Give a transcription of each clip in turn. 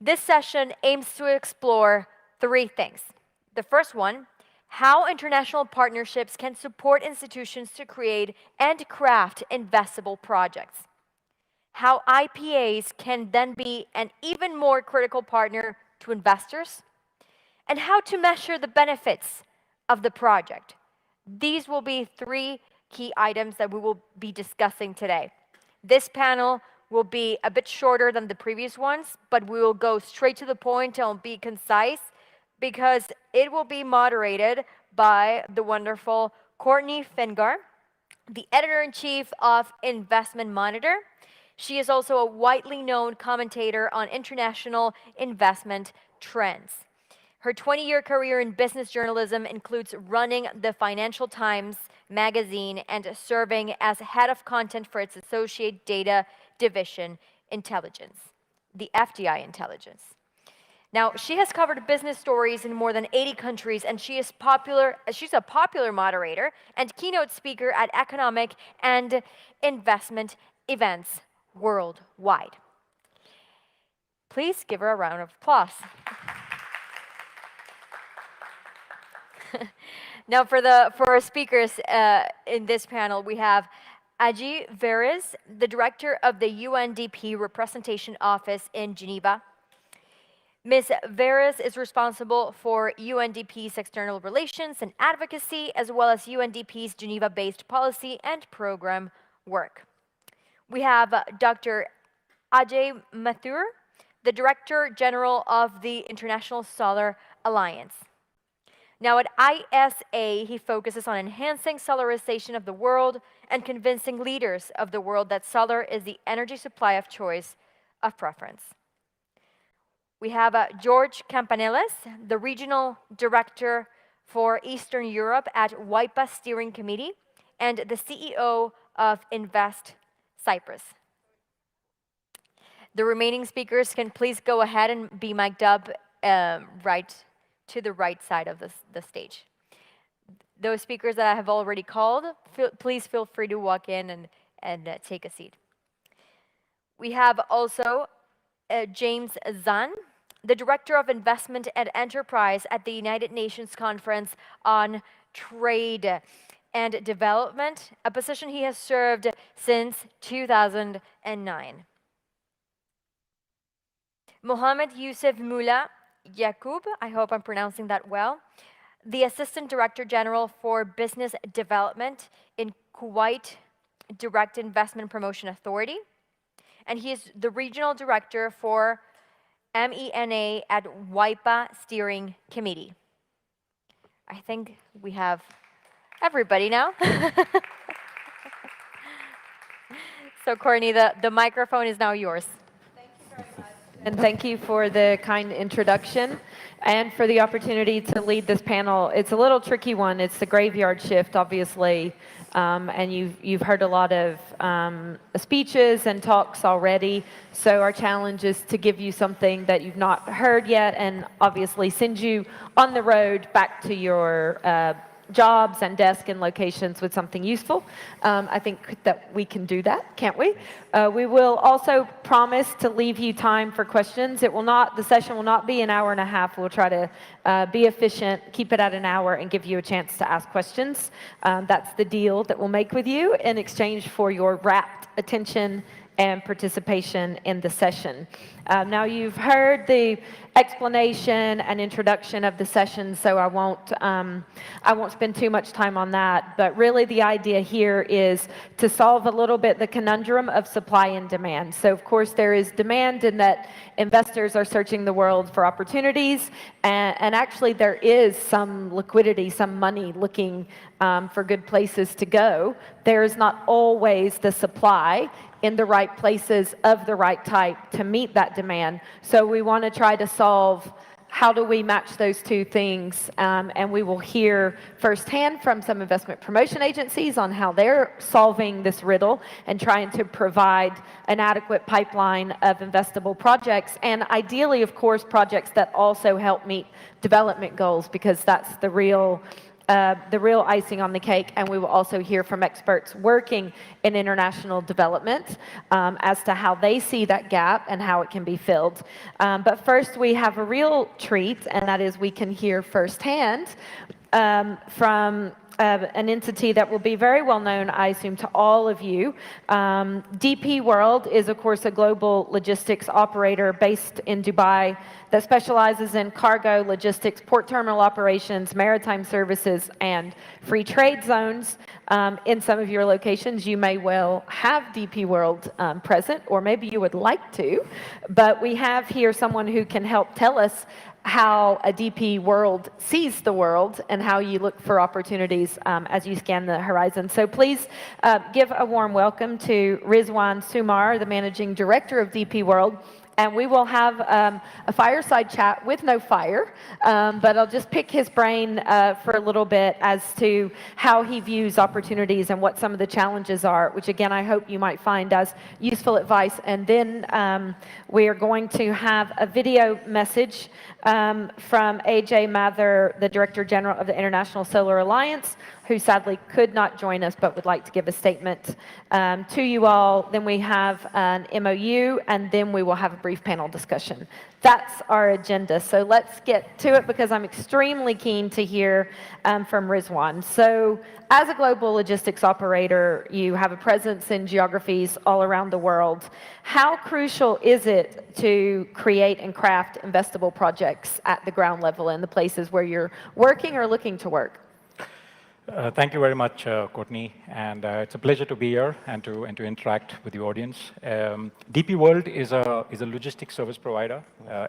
This session aims to explore three things. The first one, how international partnerships can support institutions to create and craft investable projects. How IPAs can then be an even more critical partner to investors, and how to measure the benefits of the project. These will be three key items that we will be discussing today. This panel will be a bit shorter than the previous ones, but we will go straight to the point and be concise because it will be moderated by the wonderful Courtney Fingar, the editor-in-chief of Investment Monitor. She is also a widely known commentator on international investment trends. Her 20-year career in business journalism includes running the Financial Times magazine and serving as head of content for its associate data division, Intelligence, the FDI Intelligence. Now, she has covered business stories in more than 80 countries, and she's a popular moderator and keynote speaker at economic and investment events worldwide. Please give her a round of applause. Now, for our speakers in this panel, we have Aji Veres, the director of the UNDP Representation Office in Geneva. Ms. Veres is responsible for UNDP's external relations and advocacy, as well as UNDP's Geneva-based policy and program work. We have Dr. Ajay Mathur, the Director General of the International Solar Alliance. Now at ISA, he focuses on enhancing solarization of the world and convincing leaders of the world that solar is the energy supply of choice of preference. We have George Campanelis, the Regional Director for Eastern Europe at WAIPA Steering Committee and the CEO of Invest Cyprus. The remaining speakers can please go ahead and be mic'd up right to the right side of the stage. Those speakers that I have already called, please feel free to walk in and take a seat. We have also James Zahn, the Director of Investment and Enterprise at the United Nations Conference on Trade and Development, a position he has served since 2009. Mohamed Youssef Moula Yacoub, I hope I'm pronouncing that well, the Assistant Director General for Business Development in Kuwait Direct Investment Promotion Authority, and he is the Regional Director for MENA at WAIPA Steering Committee. I think we have everybody now. So Courtney, the microphone is now yours. And thank you for the kind introduction and for the opportunity to lead this panel. It's a little tricky one. It's the graveyard shift, obviously, and you've heard a lot of speeches and talks already. So our challenge is to give you something that you've not heard yet and obviously send you on the road back to your jobs and desk and locations with something useful. I think that we can do that, can't we? We will also promise to leave you time for questions. The session will not be an hour and a half. We'll try to be efficient, keep it at an hour, and give you a chance to ask questions. That's the deal that we'll make with you in exchange for your rapt attention and participation in the session. Now you've heard the explanation and introduction of the session, so I won't spend too much time on that, but really the idea here is to solve a little bit the conundrum of supply and demand. So of course there is demand in that investors are searching the world for opportunities, and actually there is some liquidity, some money looking for good places to go. There is not always the supply in the right places of the right type to meet that demand. So we want to try to solve how do we match those two things, and we will hear firsthand from some investment promotion agencies on how they're solving this riddle and trying to provide an adequate pipeline of investable projects, and ideally, of course, projects that also help meet development goals, because that's the real the real icing on the cake, and we will also hear from experts working in international development as to how they see that gap and how it can be filled. But first, we have a real treat, and that is we can hear firsthand from an entity that will be very well known, I assume, to all of you. DP World is, of course, a global logistics operator based in Dubai that specializes in cargo, logistics, port terminal operations, maritime services, and free trade zones. In some of your locations, you may well have DP World present, or maybe you would like to. But we have here someone who can help tell us how a DP World sees the world and how you look for opportunities as you scan the horizon. So please give a warm welcome to Rizwan Sumar, the Managing Director of DP World. And we will have a fireside chat with no fire, but I'll just pick his brain for a little bit as to how he views opportunities and what some of the challenges are, which again, I hope you might find as useful advice. And then we are going to have a video message from AJ Mather, the Director General of the International Solar Alliance, who sadly could not join us but would like to give a statement to you all. Then we have an MOU, and then we will have a brief panel discussion. That's our agenda. So let's get to it because I'm extremely keen to hear from Rizwan. So as a global logistics operator, you have a presence in geographies all around the world. How crucial is it to create and craft investable projects at the ground level in the places where you're working or looking to work? Thank you very much, Courtney, and it's a pleasure to be here and to interact with the audience. DP World is a logistics service provider,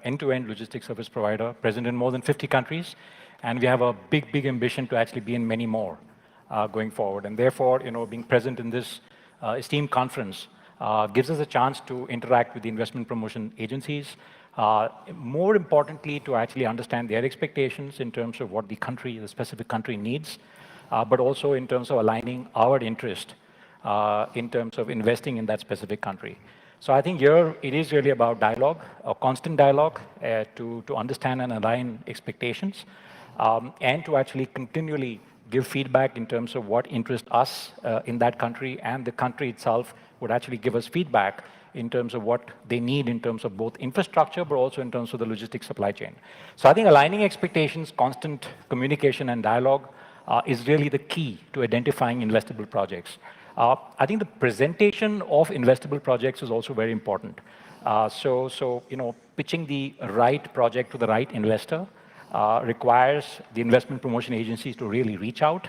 end-to-end logistics service provider, present in more than 50 countries, and we have a big ambition to actually be in many more going forward. And therefore, being present in this esteemed conference gives us a chance to interact with the investment promotion agencies. More importantly, to actually understand their expectations in terms of what the specific country needs. But also in terms of aligning our interest in terms of investing in that specific country. So I think here it is really about dialogue, a constant dialogue to understand and align expectations and to actually continually give feedback in terms of what interests us in that country, and the country itself would actually give us feedback in terms of what they need in terms of both infrastructure, but also in terms of the logistics supply chain. So I think aligning expectations, constant communication and dialogue is really the key to identifying investable projects. I think the presentation of investable projects is also very important. So pitching the right project to the right investor requires the investment promotion agencies to really reach out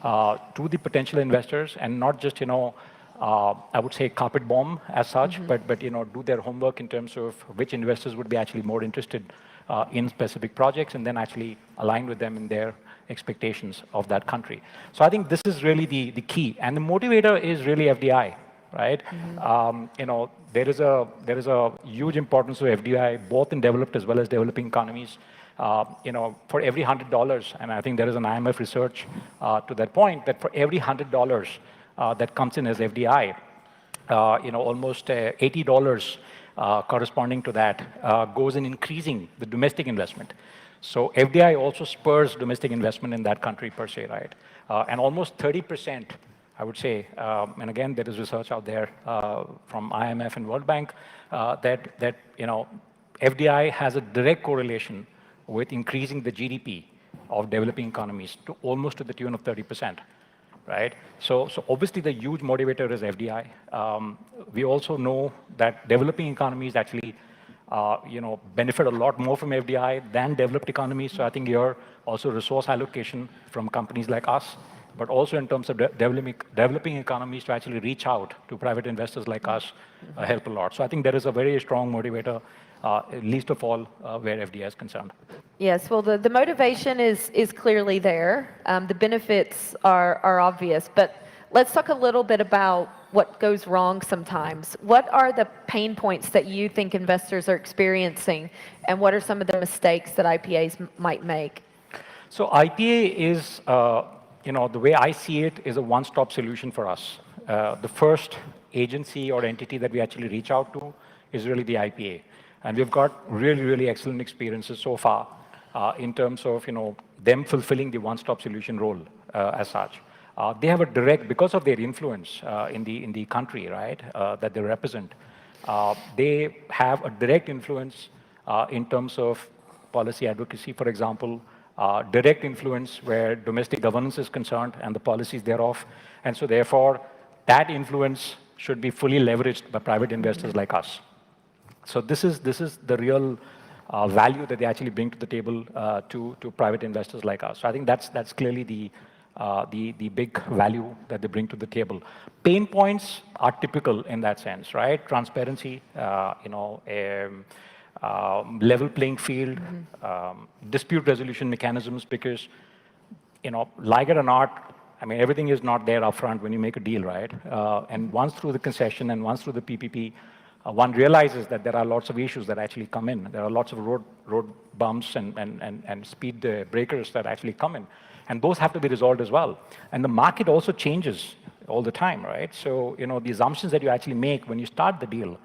to the potential investors and not just, I would say carpet bomb as such, but do their homework in terms of which investors would be actually more interested in specific projects, and then actually align with them in their expectations of that country. So I think this is really the key, and the motivator is really FDI, right? There is a huge importance of FDI both in developed as well as developing economies. For every $100, and I think there is an IMF research to that point, that for every $100 that comes in as FDI, almost $80 corresponding to that goes in increasing the domestic investment. So FDI also spurs domestic investment in that country per se, right? And almost 30%, I would say, and again, there is research out there from IMF and World Bank that FDI has a direct correlation with increasing the GDP of developing economies to almost to the tune of 30%. Right? So obviously the huge motivator is FDI. We also know that developing economies actually benefit a lot more from FDI than developed economies. So I think here also resource allocation from companies like us, but also in terms of developing economies to actually reach out to private investors like us help a lot. So I think there is a very strong motivator, least of all where FDI is concerned. Yes, well, the motivation is clearly there. The benefits are obvious, but let's talk a little bit about what goes wrong sometimes. What are the pain points that you think investors are experiencing, and what are some of the mistakes that IPAs might make? So IPA is, the way I see it, is a one-stop solution for us. The first agency or entity that we actually reach out to is really the IPA. And we've got really excellent experiences so far in terms of them fulfilling the one-stop solution role as such. They have a direct, because of their influence in the country, right, that they represent. They have a direct influence in terms of policy advocacy, for example, direct influence where domestic governance is concerned and the policies thereof. And so therefore, that influence should be fully leveraged by private investors like us. So this is the real value that they actually bring to the table to private investors like us. So I think that's clearly the big value that they bring to the table. Pain points are typical in that sense, right? Transparency, level playing field, dispute resolution mechanisms, because, like it or not, I mean, everything is not there upfront when you make a deal, right? And once through the concession and once through the PPP, one realizes that there are lots of issues that actually come in. There are lots of road bumps and speed breakers that actually come in. And those have to be resolved as well. And the market also changes all the time, right? So, the assumptions that you actually make when you start the deal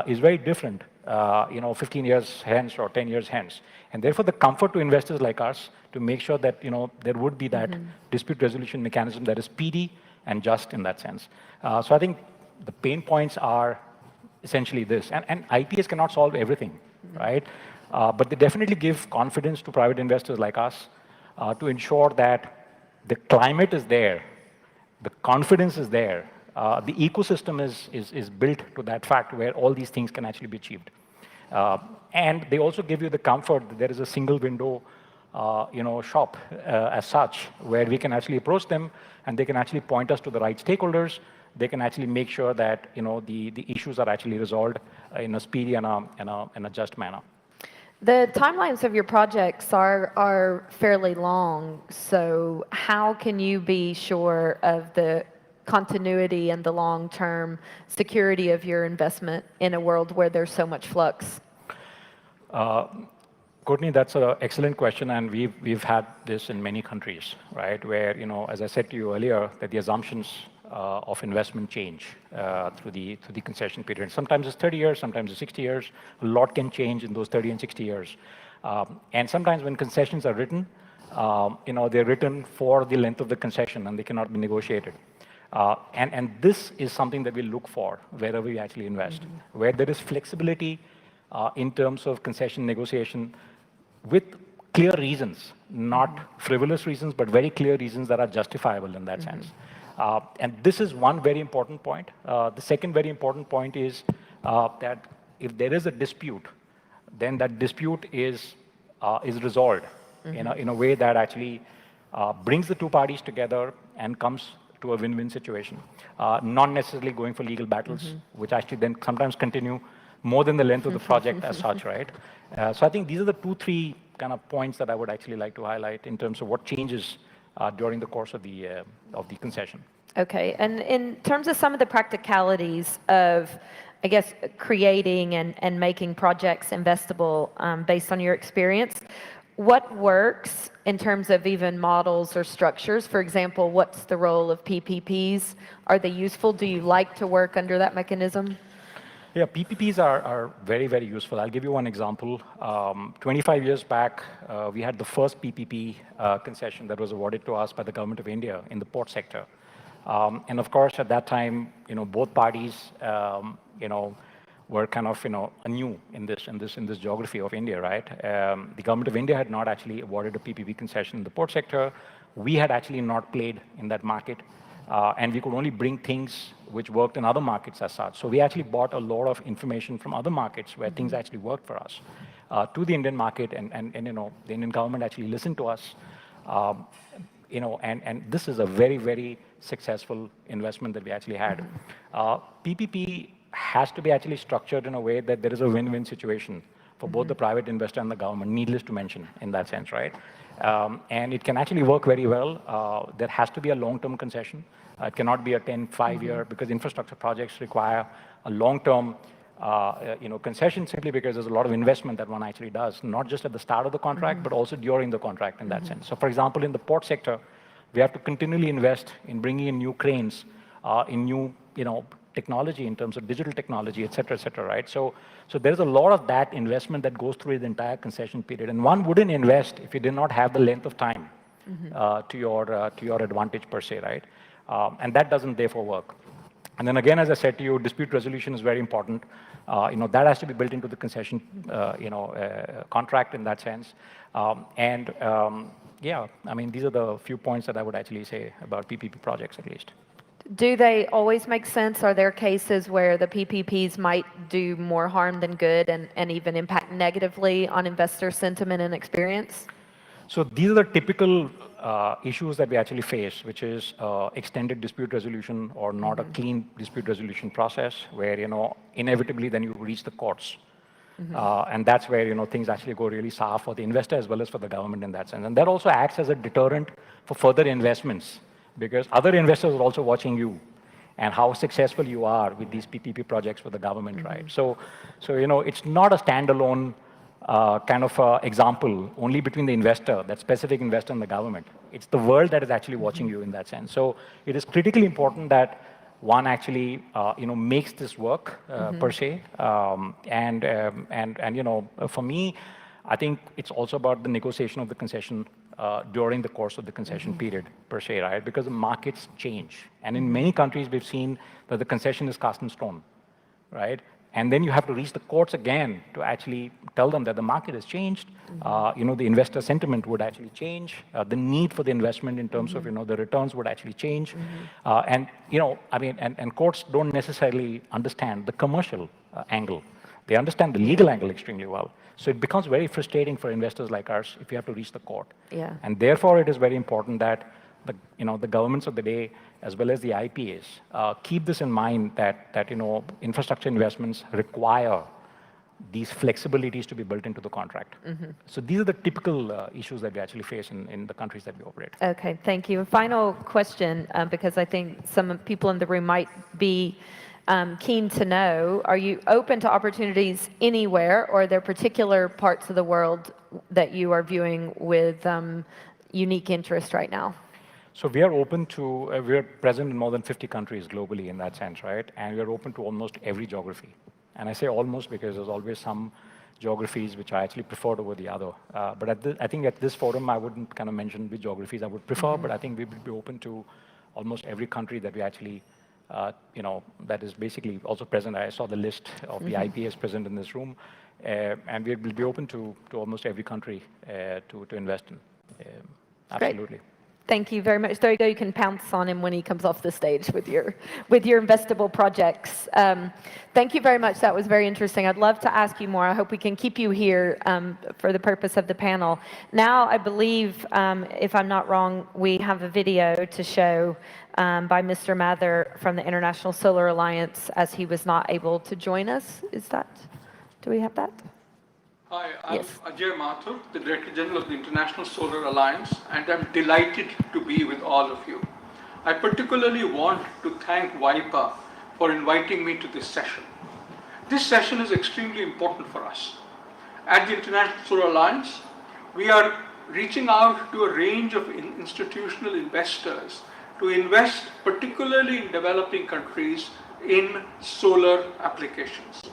is very different, 15 years hence or 10 years hence. And therefore, the comfort to investors like us to make sure that, there would be that dispute resolution mechanism that is speedy and just in that sense. So I think the pain points are essentially this. And IPAs cannot solve everything, right? But they definitely give confidence to private investors like us to ensure that the climate is there, the confidence is there, the ecosystem is built to that fact where all these things can actually be achieved. And they also give you the comfort that there is a single window shop as such, where we can actually approach them and they can actually point us to the right stakeholders. They can actually make sure that the issues are actually resolved in a speedy and a just manner. The timelines of your projects are fairly long, so how can you be sure of the continuity and the long-term security of your investment in a world where there's so much flux? Courtney, that's an excellent question, and we've had this in many countries, right? Where, as I said to you earlier, that the assumptions of investment change through the concession period. Sometimes it's 30 years, sometimes it's 60 years. A lot can change in those 30 and 60 years. And sometimes when concessions are written, they're written for the length of the concession and they cannot be negotiated. And this is something that we look for wherever we actually invest, where there is flexibility in terms of concession negotiation with clear reasons, not frivolous reasons, but very clear reasons that are justifiable in that sense. And this is one very important point. The second very important point is that if there is a dispute, then that dispute is resolved in a way that actually brings the two parties together and comes to a win-win situation, not necessarily going for legal battles, which actually then sometimes continue more than the length of the project as such, right? So I think these are the 2-3 kind of points that I would actually like to highlight in terms of what changes during the course of the concession. Okay, and in terms of some of the practicalities of, I guess, creating and making projects investable based on your experience, what works in terms of even models or structures? For example, what's the role of PPPs? Are they useful? Do you like to work under that mechanism? Yeah, PPPs are very, very useful. I'll give you one example. 25 years back, we had the first PPP concession that was awarded to us by the government of India in the port sector. And of course, at that time, both parties, were kind of, anew in this geography of India, right? The government of India had not actually awarded a PPP concession in the port sector. We had actually not played in that market. And we could only bring things which worked in other markets as such. So we actually bought a lot of information from other markets where things actually worked for us to the Indian market, and the Indian government actually listened to us. And this is a very, very successful investment that we actually had. PPP has to be actually structured in a way that there is a win-win situation for both the private investor and the government, needless to mention in that sense, right? And it can actually work very well. There has to be a long-term concession. It cannot be a 10-5-year, because infrastructure projects require a long-term concession, simply because there's a lot of investment that one actually does, not just at the start of the contract, but also during the contract in that sense. So for example, in the port sector, we have to continually invest in bringing in new cranes, in new, technology, in terms of digital technology, et cetera, right? So there's a lot of that investment that goes through the entire concession period. And one wouldn't invest if you did not have the length of time to your advantage per se, right? And that doesn't therefore work. And then again, as I said to you, dispute resolution is very important. That has to be built into the concession, contract in that sense. Yeah, I mean, these are the few points that I would actually say about PPP projects, at least. Do they always make sense? Are there cases where the PPPs might do more harm than good and even impact negatively on investor sentiment and experience? So these are the typical issues that we actually face, which is extended dispute resolution or not a clean dispute resolution process, where inevitably then you reach the courts, and that's where things actually go really sour for the investor as well as for the government in that sense. And that also acts as a deterrent for further investments, because other investors are also watching you and how successful you are with these PPP projects for the government, right? So it's not a standalone kind of example only between the investor, that specific investor, and the government. It's the world that is actually watching you in that sense. So it is critically important that one actually makes this work per se. For me, I think it's also about the negotiation of the concession during the course of the concession period per se, right? Because the markets change, and in many countries we've seen that the concession is cast in stone, right? And then you have to reach the courts again to actually tell them that the market has changed. The investor sentiment would actually change. The need for the investment in terms of the returns would actually change. And courts don't necessarily understand the commercial angle. They understand the legal angle extremely well. So it becomes very frustrating for investors like us if you have to reach the court. Yeah. And therefore, it is very important that the governments of the day, as well as the IPAs, keep this in mind that infrastructure investments require these flexibilities to be built into the contract. So these are the typical issues that we actually face in the countries that we operate. Okay, thank you. Final question, because I think some people in the room might be keen to know, are you open to opportunities anywhere, or are there particular parts of the world that you are viewing with unique interest right now? So we are open to, we are present in more than 50 countries globally in that sense, right? And we are open to almost every geography. And I say almost because there's always some geographies which I actually prefer over the other. But I think at this forum, I wouldn't kind of mention which geographies I would prefer, but I think we would be open to almost every country that we actually, that is basically also present. I saw the list of the IPAs present in this room, and we will be open to almost every country to invest in. Absolutely. Great. Thank you very much. There you go. You can pounce on him when he comes off the stage with your investable projects. Thank you very much. That was very interesting. I'd love to ask you more. I hope we can keep you here for the purpose of the panel. Now, I believe, if I'm not wrong, we have a video to show by Mr. Mather from the International Solar Alliance, as he was not able to join us. Do we have that? Hi, I'm Yes. Ajay Mathur, the Director General of the International Solar Alliance, and I'm delighted to be with all of you. I particularly want to thank WAIPA for inviting me to this session. This session is extremely important for us. At the International Solar Alliance, we are reaching out to a range of institutional investors to invest, particularly in developing countries, in solar applications.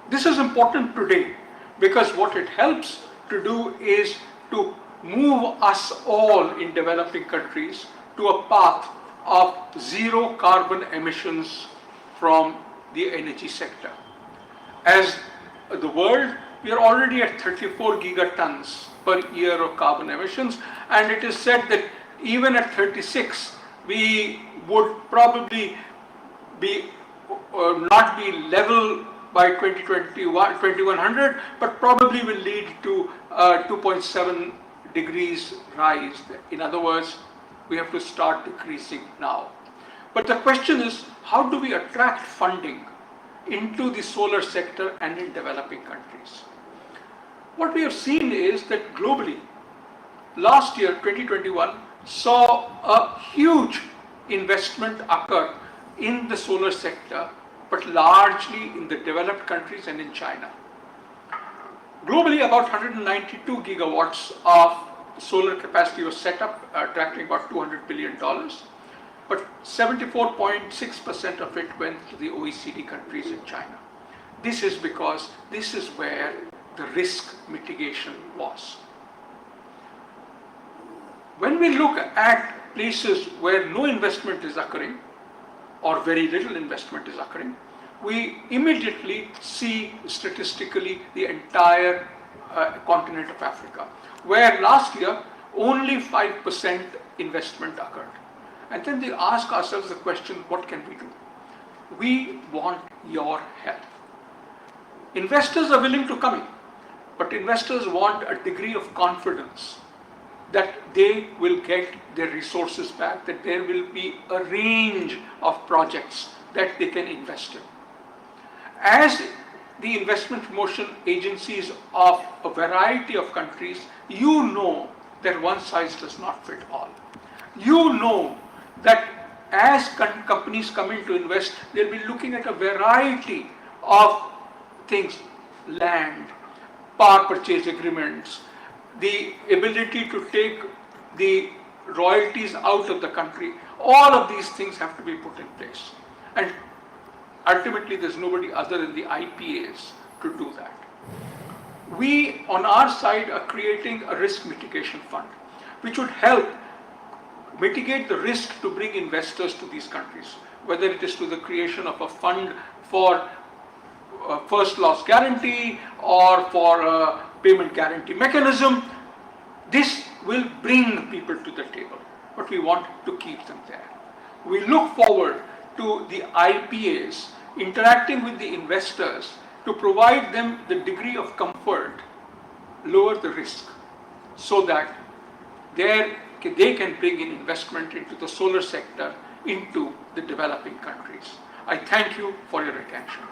This is important today, because what it helps to do is to move us all in developing countries to a path of zero carbon emissions from the energy sector. As the world, we are already at 34 gigatons per year of carbon emissions, and it is said that even at 36, we would probably be not be level by 2100, but probably will lead to 2.7 degrees rise. In other words, we have to start decreasing now. But the question is, how do we attract funding into the solar sector and in developing countries? What we have seen is that globally, last year, 2021, saw a huge investment occur in the solar sector, but largely in the developed countries and in China. Globally, about 192 gigawatts of solar capacity was set up, attracting about $200 billion. but 74.6% of it went to the OECD countries in China. This is because this is where the risk mitigation was. When we look at places where no investment is occurring, or very little investment is occurring, we immediately see statistically the entire continent of Africa, where last year only 5% investment occurred. And then we ask ourselves the question, what can we do? We want your help. Investors are willing to come in, but investors want a degree of confidence that they will get their resources back, that there will be a range of projects that they can invest in. As the investment promotion agencies of a variety of countries, you know that one size does not fit all. You know that as companies come in to invest, they'll be looking at a variety of things: land, power purchase agreements, the ability to take the royalties out of the country. All of these things have to be put in place. And ultimately, there's nobody other than the IPAs to do that. We, on our side, are creating a risk mitigation fund, which would help mitigate the risk to bring investors to these countries, whether it is to the creation of a fund for first loss guarantee or for a payment guarantee mechanism. This will bring people to the table, but we want to keep them there. We look forward to the IPAs interacting with the investors to provide them the degree of comfort, lower the risk, so that they can bring in investment into the solar sector, into the developing countries. I thank you for your attention.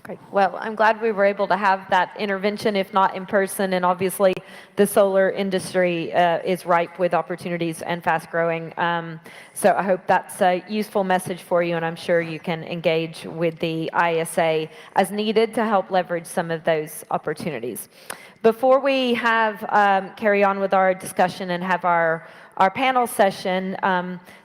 Great. Well, I'm glad we were able to have that intervention, if not in person, and obviously the solar industry is ripe with opportunities and fast growing. So I hope that's a useful message for you, and I'm sure you can engage with the ISA as needed to help leverage some of those opportunities. Before we have carry on with our discussion and have our panel session,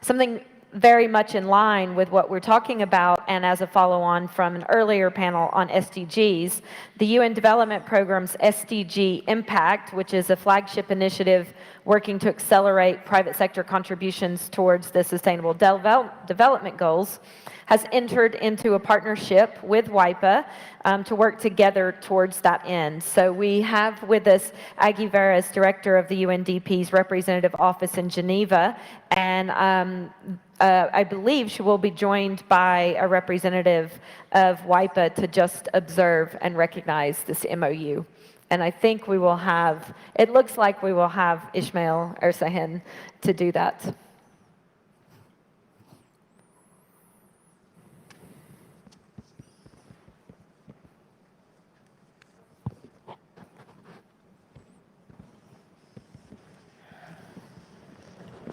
something very much in line with what we're talking about, and as a follow-on from an earlier panel on SDGs, the UN Development Programme's SDG Impact, which is a flagship initiative working to accelerate private sector contributions towards the Sustainable Development Goals, has entered into a partnership with WAIPA to work together towards that end. So we have with us Aggie Veras, Director of the UNDP's Representative Office in Geneva, and I believe she will be joined by a representative of WAIPA to just observe and recognize this MOU. And I think we will have, it looks like we will have Ismail Ersahin to do that.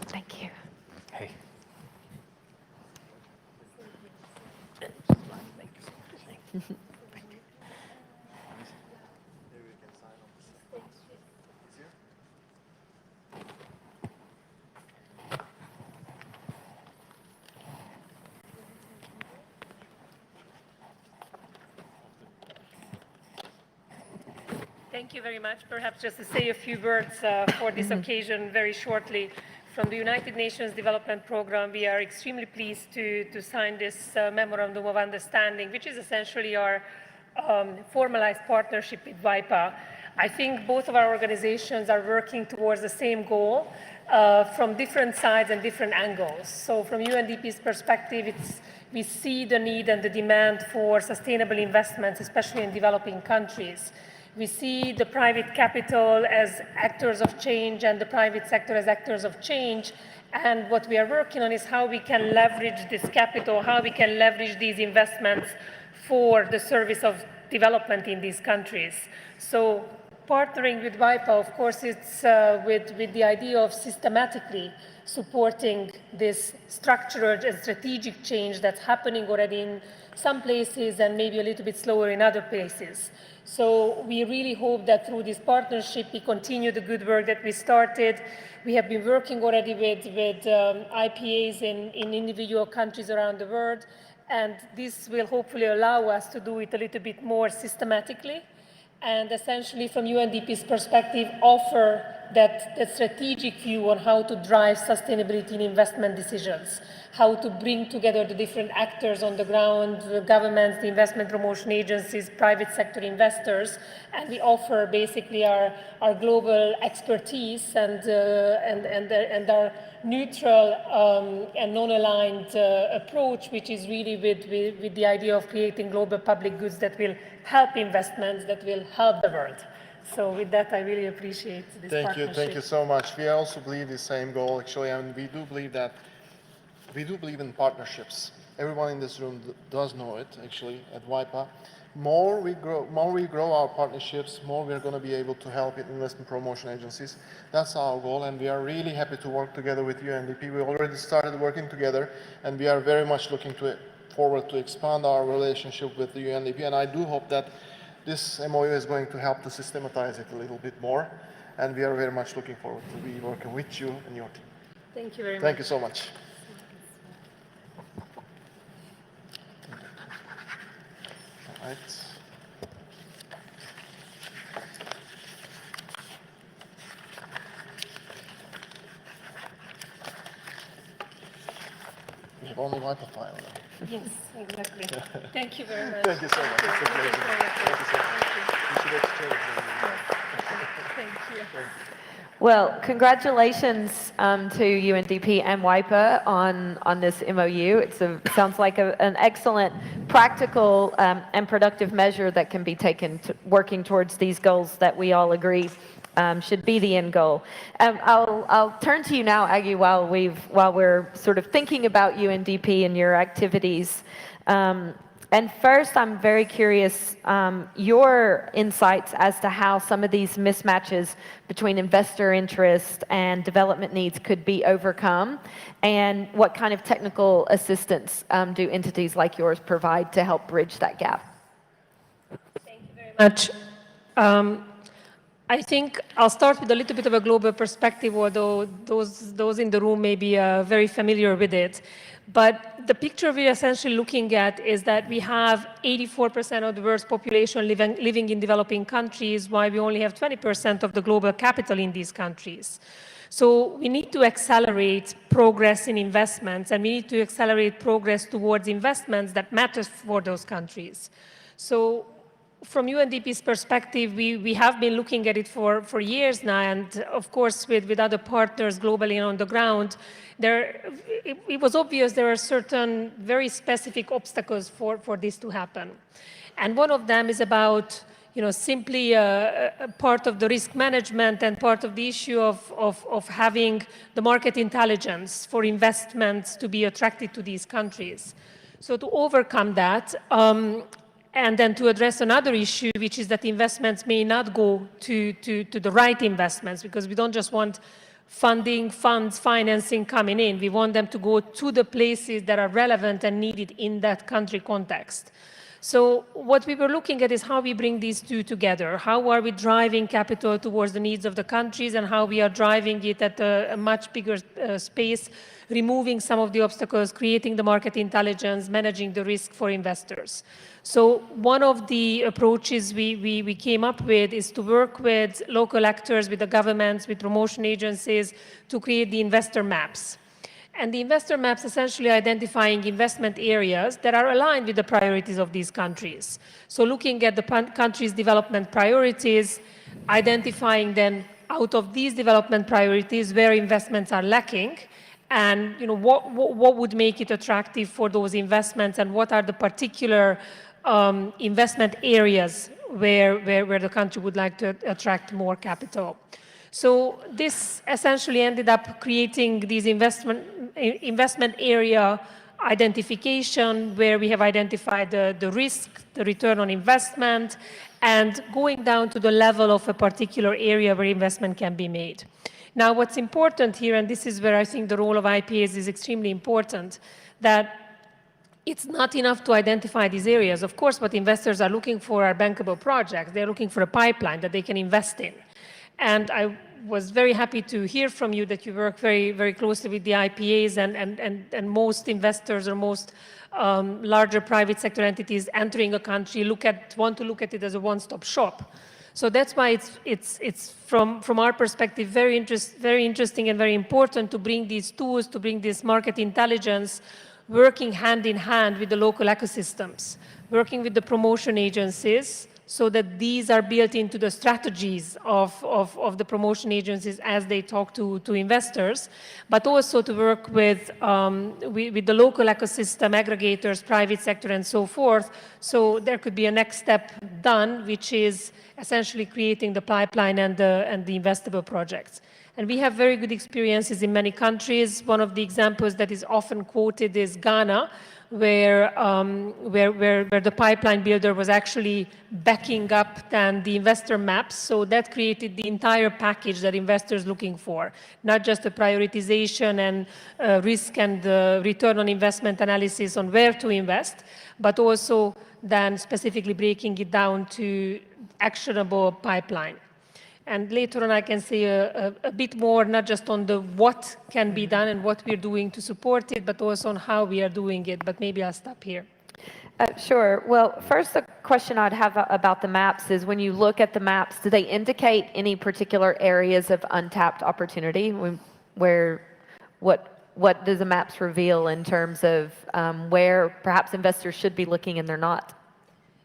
Thank you. Hey. Thank you very much. Perhaps just to say a few words for this occasion very shortly. From the United Nations Development Programme, we are extremely pleased to sign this Memorandum of Understanding, which is essentially our formalized partnership with WAIPA. I think both of our organizations are working towards the same goal from different sides and different angles. So from UNDP's perspective, we see the need and the demand for sustainable investments, especially in developing countries. We see the private capital as actors of change and the private sector as actors of change. And what we are working on is how we can leverage this capital, how we can leverage these investments for the service of development in these countries. So partnering with WAIPA, of course, it's with the idea of systematically supporting this structured and strategic change that's happening already in some places and maybe a little bit slower in other places. So we really hope that through this partnership, we continue the good work that we started. We have been working already with IPAs in individual countries around the world, and this will hopefully allow us to do it a little bit more systematically, and essentially from UNDP's perspective offer that strategic view on how to drive sustainability in investment decisions, how to bring together the different actors on the ground, the governments, the investment promotion agencies, private sector investors, and we offer basically our global expertise and our neutral and non-aligned approach, which is really with the idea of creating global public goods that will help investments, that will help the world. So with that, I really appreciate this partnership. Thank you so much. We also believe the same goal, actually, and we do believe in partnerships. Everyone in this room does know it, actually, at WAIPA. More we grow our partnerships, more we're going to be able to help investment promotion agencies. That's our goal, and we are really happy to work together with UNDP. We already started working together, and we are very much looking forward to expand our relationship with the UNDP, and I do hope that this MOU is going to help to systematize it a little bit more, and we are very much looking forward to be working with you and your team. Thank you very much. Thank you so much. All right. We have only WAIPA file now. Yes, exactly. Thank you very much. Thank you so much. It's a pleasure. Thank you so much. We should exchange. Thank you. Well, congratulations to UNDP and WAIPA on this MOU. It sounds like an excellent practical and productive measure that can be taken to working towards these goals that we all agree should be the end goal. I'll turn to you now, Aggie, while we're sort of thinking about UNDP and your activities. And first, I'm very curious, your insights as to how some of these mismatches between investor interest and development needs could be overcome, and what kind of technical assistance do entities like yours provide to help bridge that gap? Thank you very much. I think I'll start with a little bit of a global perspective, although those in the room may be very familiar with it. But the picture we're essentially looking at is that we have 84% of the world's population living in developing countries, while we only have 20% of the global capital in these countries. So we need to accelerate progress in investments, and we need to accelerate progress towards investments that matter for those countries. So from UNDP's perspective, we have been looking at it for years now, and of course with other partners globally and on the ground, it was obvious there are certain very specific obstacles for this to happen. And one of them is about simply a part of the risk management and part of the issue of having the market intelligence for investments to be attracted to these countries. So to overcome that, and then to address another issue, which is that investments may not go to the right investments, because we don't just want financing coming in. We want them to go to the places that are relevant and needed in that country context. So what we were looking at is how we bring these two together. How are we driving capital towards the needs of the countries, and how we are driving it at a much bigger space, removing some of the obstacles, creating the market intelligence, managing the risk for investors. So one of the approaches we came up with is to work with local actors, with the governments, with promotion agencies, to create the investor maps. And the investor maps essentially identifying investment areas that are aligned with the priorities of these countries. So looking at the country's development priorities, identifying then out of these development priorities where investments are lacking, and what would make it attractive for those investments, and what are the particular investment areas where the country would like to attract more capital. So this essentially ended up creating these investment area identification, where we have identified the risk, the return on investment, and going down to the level of a particular area where investment can be made. Now, what's important here, and this is where I think the role of IPAs is extremely important, that it's not enough to identify these areas. Of course, what investors are looking for are bankable projects. They're looking for a pipeline that they can invest in. And I was very happy to hear from you that you work very, very closely with the IPAs and most investors or most larger private sector entities entering a country want to look at it as a one-stop shop. So that's why it's from our perspective very interesting and very important to bring these tools, to bring this market intelligence, working hand in hand with the local ecosystems, working with the promotion agencies, so that these are built into the strategies of the promotion agencies as they talk to investors, but also to work with the local ecosystem aggregators, private sector, and so forth. So there could be a next step done, which is essentially creating the pipeline and the investable projects. And we have very good experiences in many countries. One of the examples that is often quoted is Ghana, where the pipeline builder was actually backing up then the investor maps. So that created the entire package that investors looking for, not just the prioritization and risk and return on investment analysis on where to invest, but also then specifically breaking it down to actionable pipeline. And later on, I can say a bit more, not just on the what can be done and what we're doing to support it, but also on how we are doing it. But maybe I'll stop here. Sure. Well, first, the question I'd have about the maps is when you look at the maps, do they indicate any particular areas of untapped opportunity? What does the maps reveal in terms of where perhaps investors should be looking and they're not?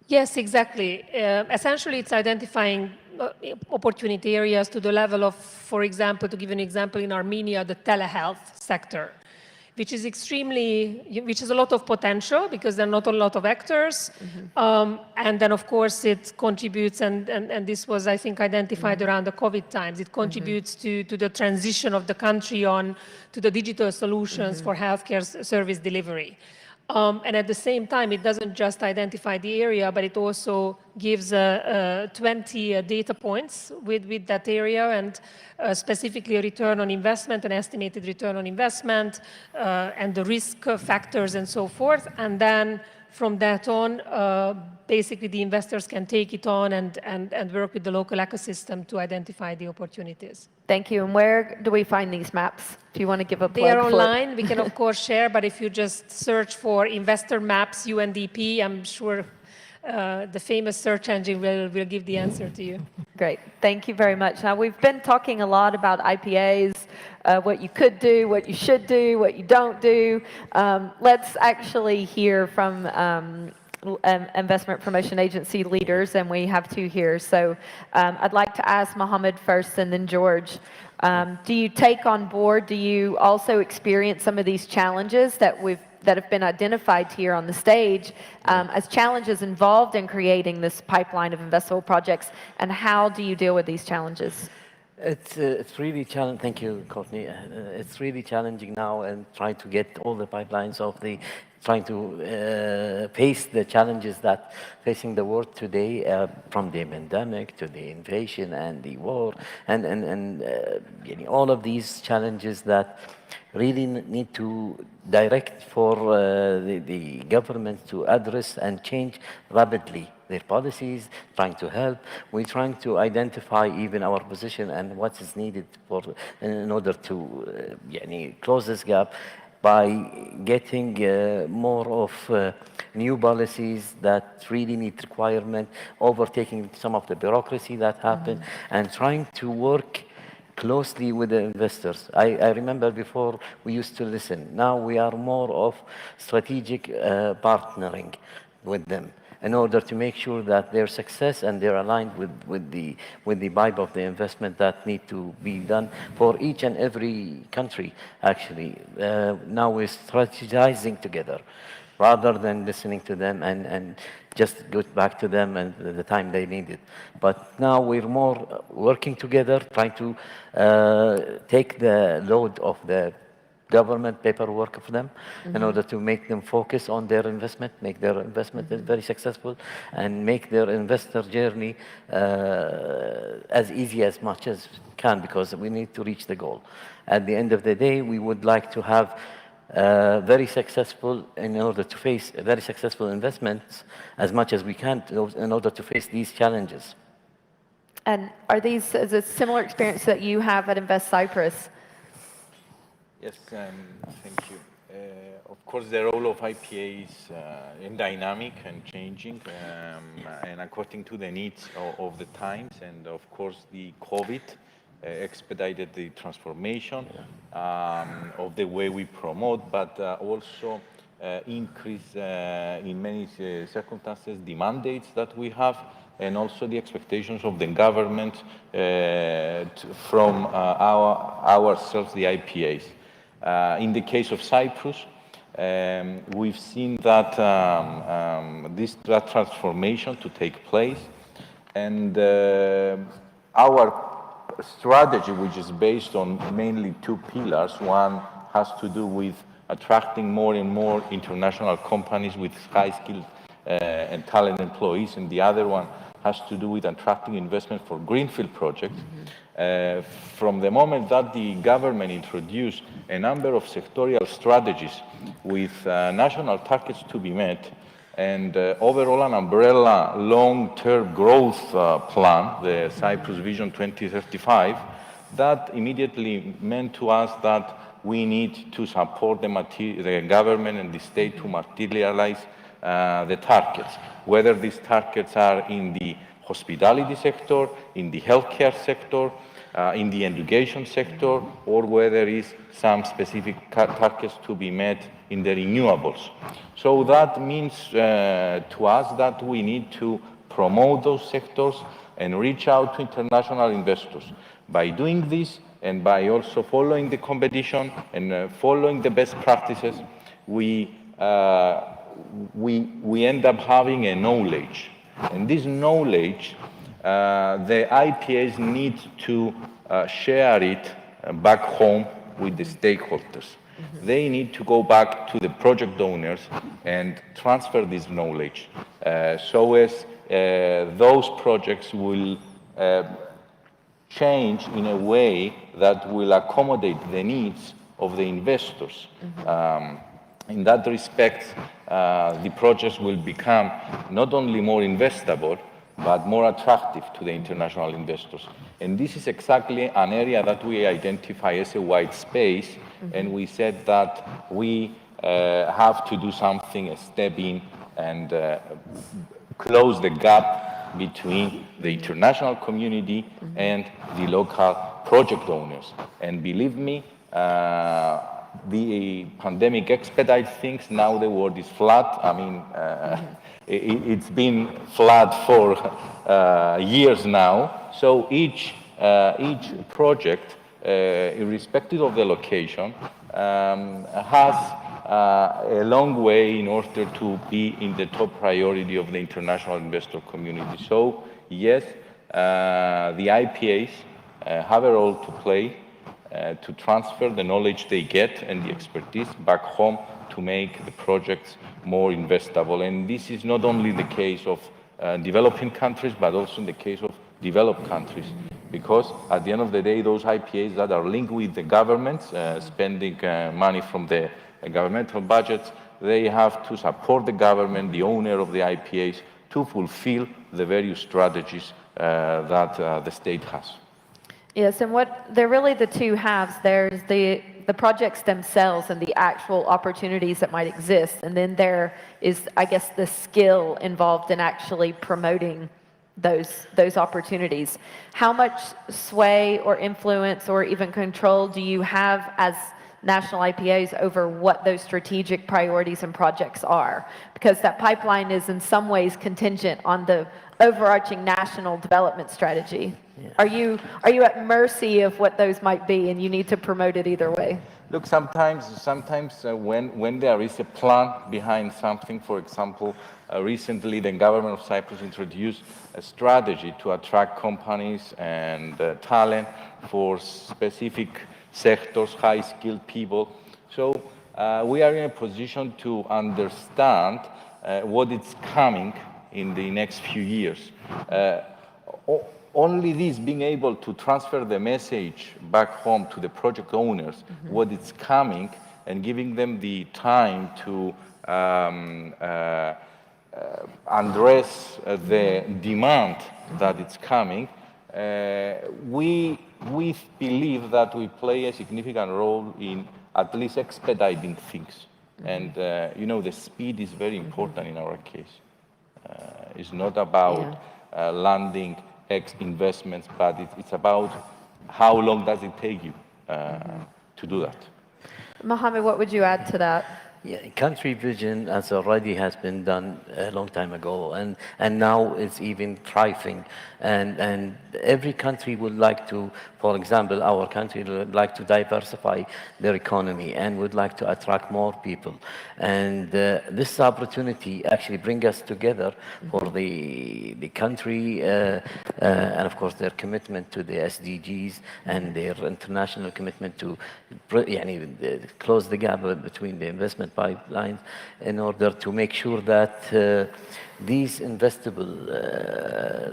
Yes, exactly. Essentially, it's identifying opportunity areas to the level of, for example, to give an example, in Armenia, the telehealth sector, which is a lot of potential because there are not a lot of actors. And then, of course, it contributes, and this was, I think, identified around the COVID times. It contributes to the transition of the country on to the digital solutions for healthcare service delivery. And at the same time, it doesn't just identify the area, but it also gives 20 data points with that area, and specifically a return on investment, an estimated return on investment, and the risk factors and so forth. And then from that on, basically the investors can take it on and work with the local ecosystem to identify the opportunities. Thank you. And where do we find these maps? If you want to give a plug They are for online. We can, of course, share, but if you just search for investor maps UNDP, I'm sure the famous search engine will give the answer to you. Great. Thank you very much. Now, we've been talking a lot about IPAs, what you could do, what you should do, what you don't do. Let's actually hear from investment promotion agency leaders, and we have two here. So I'd like to ask Mohammed first and then George. Do you take on board, do you also experience some of these challenges that have been identified here on the stage as challenges involved in creating this pipeline of investable projects, and how do you deal with these challenges? It's really challenging. Thank you, Courtney. It's really challenging now, and trying to get all the pipelines trying to face the challenges that facing the world today, from the pandemic to the inflation and the war, and all of these challenges that really need to direct for the government to address and change rapidly their policies, trying to help. We're trying to identify even our position and what is needed in order to close this gap by getting more of new policies that really need requirement, overtaking some of the bureaucracy that happened, and trying to work closely with the investors. I remember before we used to listen. Now we are more of strategic partnering with them in order to make sure that their success and they're aligned with the vibe of the investment that need to be done for each and every country, actually. Now we're strategizing together rather than listening to them and just go back to them and the time they need it. But now we're more working together, trying to take the load of the government paperwork of them in order to make them focus on their investment, make their investment very successful, and make their investor journey as easy as much as can, because we need to reach the goal. At the end of the day, we would like to have very successful in order to face very successful investments as much as we can in order to face these challenges. And are these is a similar experience that you have at Invest Cyprus? Yes, thank you. Of course, the role of IPA is dynamic and changing, and according to the needs of the times. And of course, the COVID expedited the transformation of the way we promote, but also increase in many circumstances the mandates that we have, and also the expectations of the government from ourselves, the IPAs. In the case of Cyprus, we've seen that that transformation to take place, and our strategy, which is based on mainly two pillars. One has to do with attracting more and more international companies with high-skilled and talented employees, and the other one has to do with attracting investment for greenfield projects. From the moment that the government introduced a number of sectorial strategies with national targets to be met, and overall an umbrella long-term growth plan, the Cyprus Vision 2035, that immediately meant to us that we need to support the government and the state to materialize the targets, whether these targets are in the hospitality sector, in the healthcare sector, in the education sector, or whether is some specific targets to be met in the renewables. So that means to us that we need to promote those sectors and reach out to international investors. By doing this, and by also following the competition and following the best practices, we end up having a knowledge. And this knowledge, the IPAs need to share it back home with the stakeholders. They need to go back to the project owners and transfer this knowledge so as those projects will change in a way that will accommodate the needs of the investors. In that respect, the projects will become not only more investable, but more attractive to the international investors. And this is exactly an area that we identify as a white space, and we said that we have to do something, a step in, and close the gap between the international community and the local project owners. And believe me, the pandemic expedites things. Now the world is flat. I mean, it's been flat for years now. So each project, irrespective of the location, has a long way in order to be in the top priority of the international investor community. So yes, the IPAs have a role to play to transfer the knowledge they get and the expertise back home to make the projects more investable. And this is not only the case of developing countries, but also in the case of developed countries. Because at the end of the day, those IPAs that are linked with the governments, spending money from the governmental budgets, they have to support the government, the owner of the IPAs, to fulfill the various strategies that the state has. Yes, and what they're really the two halves. There's the projects themselves and the actual opportunities that might exist, and then there is, I guess, the skill involved in actually promoting those opportunities. How much sway or influence or even control do you have as national IPAs over what those strategic priorities and projects are? Because that pipeline is in some ways contingent on the overarching national development strategy. Yeah. Are you at mercy of what those might be, and you need to promote it either way? Look, sometimes when there is a plan behind something, for example, recently the government of Cyprus introduced a strategy to attract companies and talent for specific sectors, high-skilled people. So we are in a position to understand what is coming in the next few years. Only this, being able to transfer the message back home to the project owners, what is coming, and giving them the time to address the demand that it's coming, we believe that we play a significant role in at least expediting things. And, you know, the speed is very important in our case. It's not about landing X investments, but it's about how long does it take you to do that. Mohammed, what would you add to that? Yeah, country vision as already has been done a long time ago, and now it's even thriving. And every country would like to, for example, our country would like to diversify their economy and would like to attract more people. And this opportunity actually bring us together for the country and of course their commitment to the SDGs and their international commitment to close the gap between the investment pipelines in order to make sure that these investable,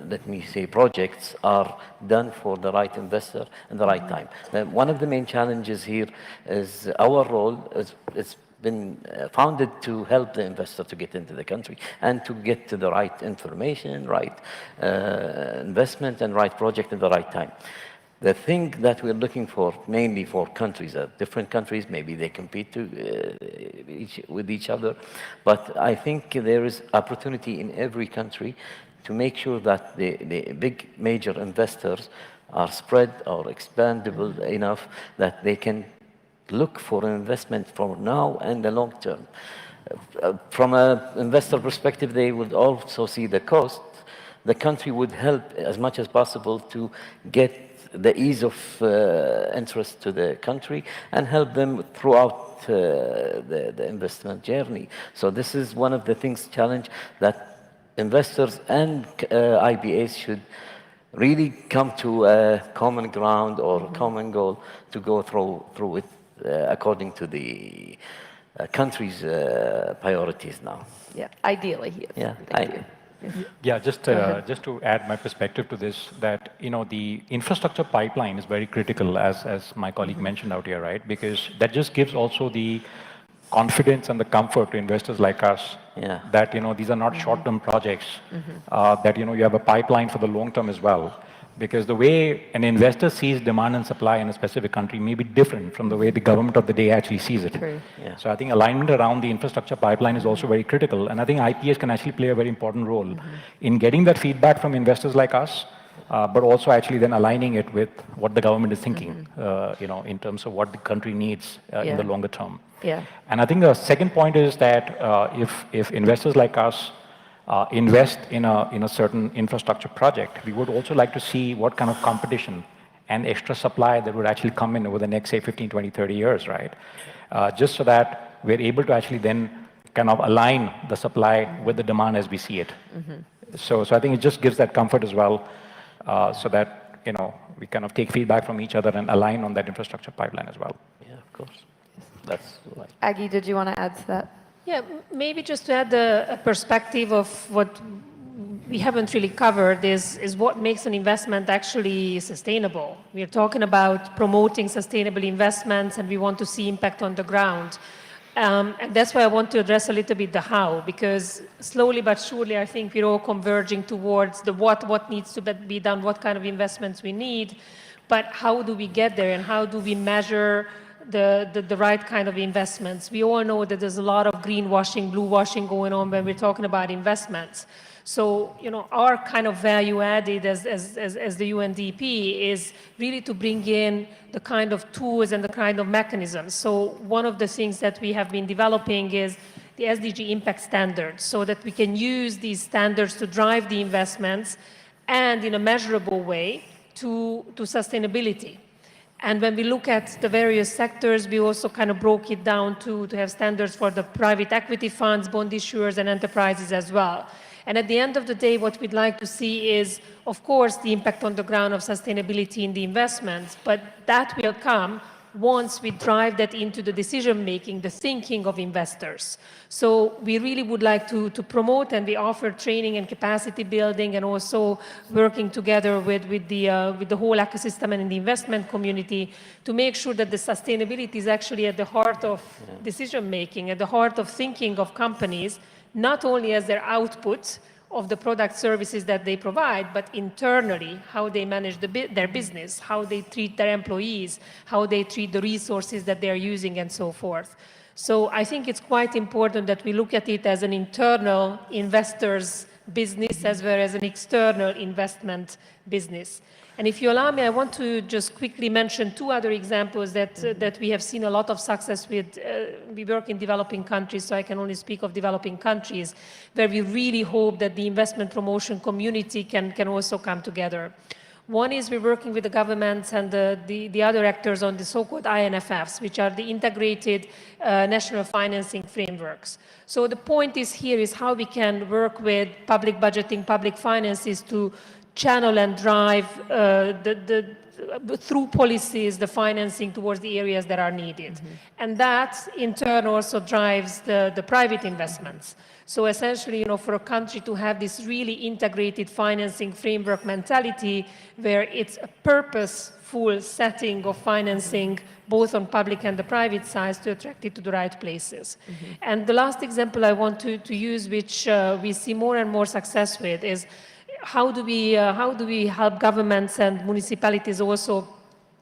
let me say, projects are done for the right investor and the right time. One of the main challenges here is our role it's been founded to help the investor to get into the country and to get to the right information, right investment and right project at the right time. The thing that we're looking for, mainly for countries, different countries, maybe they compete with each other, but I think there is opportunity in every country to make sure that the big major investors are spread or expandable enough that they can look for an investment for now and the long term. From an investor perspective, they would also see the cost. The country would help as much as possible to get the ease of interest to the country and help them throughout the investment journey. So this is one of the things, challenge that investors and IPAs should really come to a common ground or common goal to go through it according to the country's priorities now. Yeah, ideally, yes. Yeah, Thank you. Yeah, just to add my perspective to this, that the infrastructure pipeline is very critical, as my colleague mentioned out here, right? Because that just gives also the confidence and the comfort to investors like us that these are not short-term projects, that you have a pipeline for the long term as well. Because the way an investor sees demand and supply in a specific country may be different from the way the government of the day actually sees it. True. Yeah. So I think alignment around the infrastructure pipeline is also very critical. And I think IPAs can actually play a very important role in getting that feedback from investors like us, but also actually then aligning it with what the government is thinking, in terms of what the country needs in the longer term. Yeah. And I think the second point is that if investors like us invest in a certain infrastructure project, we would also like to see what kind of competition and extra supply that would actually come in over the next, say, 15, 20, 30 years, right? Just so that we're able to actually then kind of align the supply with the demand as we see it. So I think it just gives that comfort as well, so that, we kind of take feedback from each other and align on that infrastructure pipeline as well. Yeah, of course. That's right. Aggie, did you want to add to that? Yeah, maybe just to add a perspective of what we haven't really covered is what makes an investment actually sustainable. We're talking about promoting sustainable investments and we want to see impact on the ground. And that's why I want to address a little bit the how, because slowly but surely I think we're all converging towards the what needs to be done, what kind of investments we need, but how do we get there and how do we measure the right kind of investments. We all know that there's a lot of greenwashing, blue washing going on when we're talking about investments. So, our kind of value added as the UNDP is really to bring in the kind of tools and the kind of mechanisms. So one of the things that we have been developing is the SDG impact standards, so that we can use these standards to drive the investments and in a measurable way to sustainability. And when we look at the various sectors, we also kind of broke it down to have standards for the private equity funds, bond issuers, and enterprises as well. And at the end of the day, what we'd like to see is, of course, the impact on the ground of sustainability in the investments, but that will come once we drive that into the decision-making, the thinking of investors. So we really would like to promote, and we offer training and capacity building, and also working together with the whole ecosystem and in the investment community to make sure that the sustainability is actually at the heart of decision-making, at the heart of thinking of companies, not only as their output of the product services that they provide, but internally, how they manage their business, how they treat their employees, how they treat the resources that they're using, and so forth. So I think it's quite important that we look at it as an internal investor's business as well as an external investment business. And if you allow me, I want to just quickly mention two other examples that we have seen a lot of success with. We work in developing countries, so I can only speak of developing countries, where we really hope that the investment promotion community can also come together. One is we're working with the governments and the other actors on the so-called INFFs, which are the integrated national financing frameworks. So the point is here is how we can work with public budgeting, public finances to channel and drive through policies the financing towards the areas that are needed. And that in turn also drives the private investments. So essentially, for a country to have this really integrated financing framework mentality where it's a purposeful setting of financing both on public and the private sides to attract it to the right places. And the last example I want to use, which we see more and more success with, is how do we help governments and municipalities also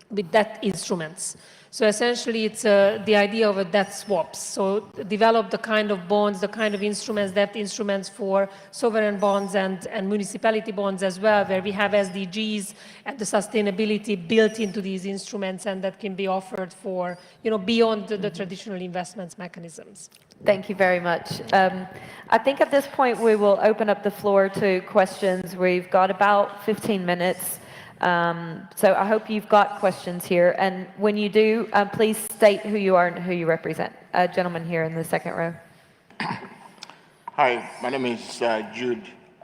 with debt instruments? So essentially, it's the idea of a debt swaps. So develop the kind of bonds, the kind of instruments, debt instruments for sovereign bonds and municipality bonds as well, where we have SDGs and the sustainability built into these instruments, and that can be offered for, beyond the traditional investments mechanisms. Thank you very much. I think at this point we will open up the floor to questions. We've got about 15 minutes. So I hope you've got questions here. And when you do, please state who you are and who you represent. Gentleman here in the second row. Hi, my name is Jude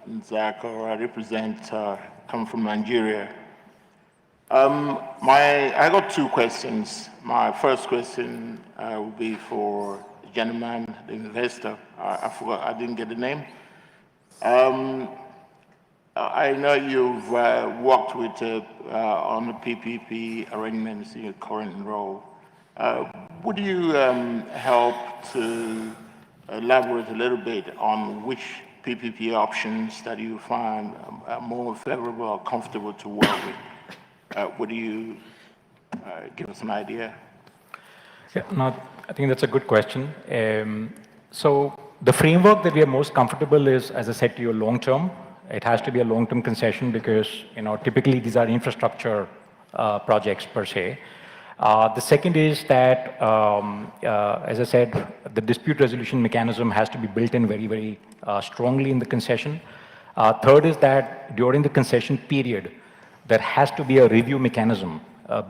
Nzako. I represent, come from Nigeria. I got two questions. My first question will be for the gentleman, the investor. I forgot, I didn't get the name. I know you've worked with on the PPP arrangements in your current role. Would you help to elaborate a little bit on which PPP options that you find more favorable or comfortable to work with? Would you give us an idea? Yeah, no, I think that's a good question. So the framework that we are most comfortable is, as I said to you, long-term. It has to be a long-term concession because, typically these are infrastructure projects per se. The second is that, as I said, the dispute resolution mechanism has to be built in very, very strongly in the concession. Third is that during the concession period, there has to be a review mechanism